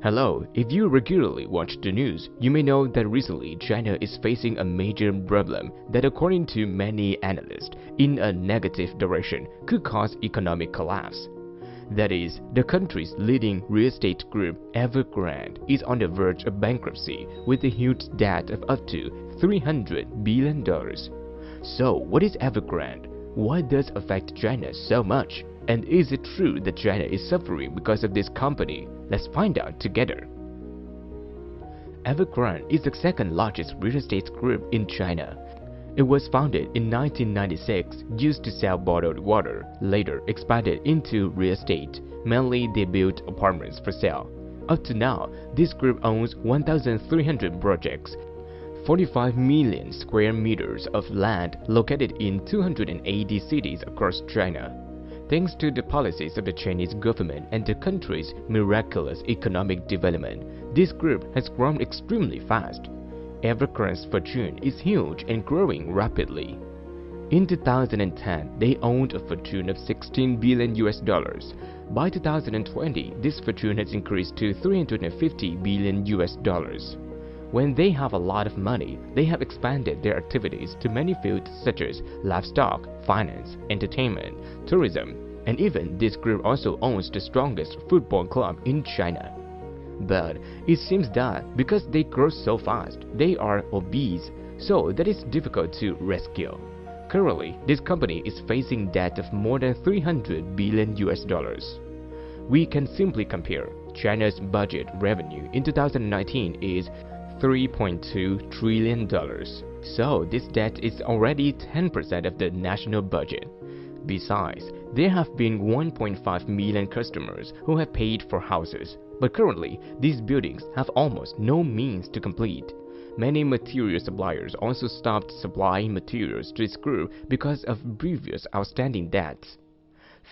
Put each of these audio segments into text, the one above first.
Hello, if you regularly watch the news, you may know that recently China is facing a major problem that, according to many analysts, in a negative direction could cause economic collapse. That is, the country's leading real estate group, Evergrande, is on the verge of bankruptcy with a huge debt of up to $300 billion. So, what is Evergrande? Why does it affect China so much? And is it true that China is suffering because of this company? Let's find out together. Evergrande is the second largest real estate group in China. It was founded in 1996, used to sell bottled water, later expanded into real estate. Mainly they built apartments for sale. Up to now, this group owns 1,300 projects, 45 million square meters of land located in 280 cities across China. Thanks to the policies of the Chinese government and the country's miraculous economic development, this group has grown extremely fast. Evergrande's fortune is huge and growing rapidly. In 2010, they owned a fortune of $16 billion. By 2020, this fortune has increased to $350 billion. When they have a lot of money, they have expanded their activities to many fields such as livestock, finance, entertainment, tourism, and even this group also owns the strongest football club in China. But it seems that because they grow so fast, they are obese, so that it's difficult to rescue. Currently, this company is facing debt of more than $300 billion. We can simply compare. China's budget revenue in 2019 is $3.2 trillion. So this debt is already 10% of the national budget. Besides, there have been 1.5 million customers who have paid for houses, but currently these buildings have almost no means to complete. Many material suppliers also stopped supplying materials to this group because of previous outstanding debts.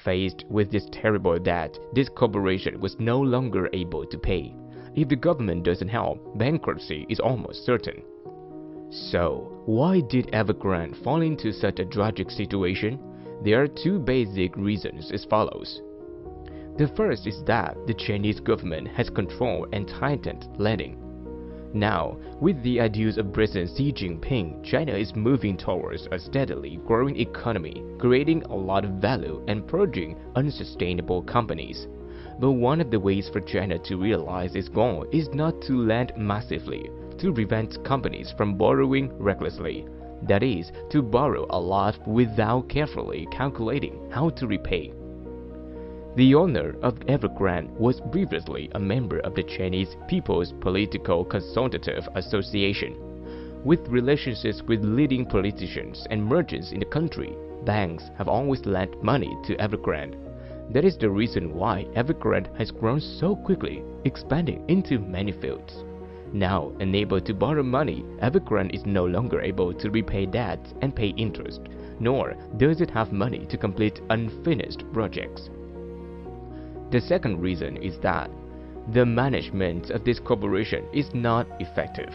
Faced with this terrible debt, this corporation was no longer able to pay. If the government doesn't help, bankruptcy is almost certain. So, why did Evergrande fall into such a tragic situation? There are two basic reasons as follows. The first is that the Chinese government has controlled and tightened lending. Now, with the ideas of President Xi Jinping, China is moving towards a steadily growing economy, creating a lot of value and purging unsustainable companies. But one of the ways for China to realize its goal is not to lend massively, to prevent companies from borrowing recklessly. That is, to borrow a lot without carefully calculating how to repay. The owner of Evergrande was previously a member of the Chinese People's Political Consultative Association. With relationships with leading politicians and merchants in the country, banks have always lent money to Evergrande. That is the reason why Evergrande has grown so quickly, expanding into many fields. Now, unable to borrow money, Evergrande is no longer able to repay debts and pay interest, nor does it have money to complete unfinished projects. The second reason is that the management of this corporation is not effective.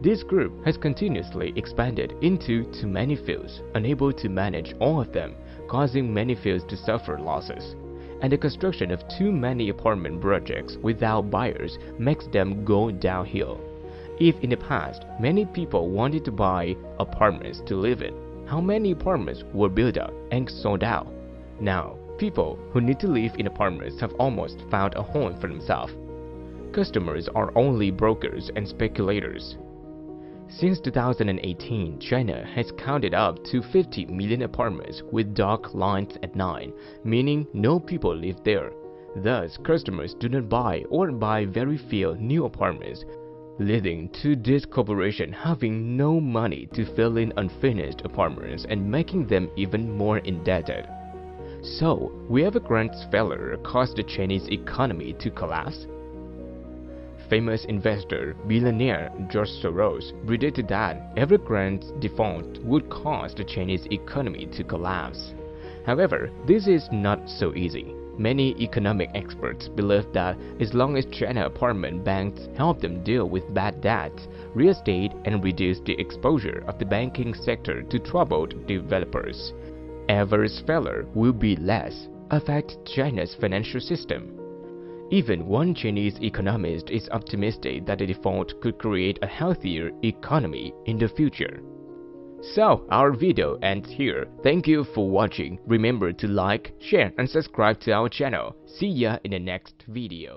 This group has continuously expanded into too many fields, unable to manage all of them, causing many fields to suffer losses. And the construction of too many apartment projects without buyers makes them go downhill. If in the past, many people wanted to buy apartments to live in, how many apartments were built up and sold out? Now, people who need to live in apartments have almost found a home for themselves. Customers are only brokers and speculators. Since 2018, China has counted up to 50 million apartments with dark lines at night, meaning no people live there. Thus, customers do not buy or buy very few new apartments, leading to this corporation having no money to fill in unfinished apartments and making them even more indebted. So, will Evergrande's failure cause the Chinese economy to collapse? Famous investor, billionaire George Soros predicted that Evergrande's default would cause the Chinese economy to collapse. However, this is not so easy. Many economic experts believe that as long as China apartment banks help them deal with bad debt, real estate, and reduce the exposure of the banking sector to troubled developers, Ever's failure will be less, affect China's financial system. Even one Chinese economist is optimistic that the default could create a healthier economy in the future. So, our video ends here. Thank you for watching. Remember to like, share and subscribe to our channel. See ya in the next video.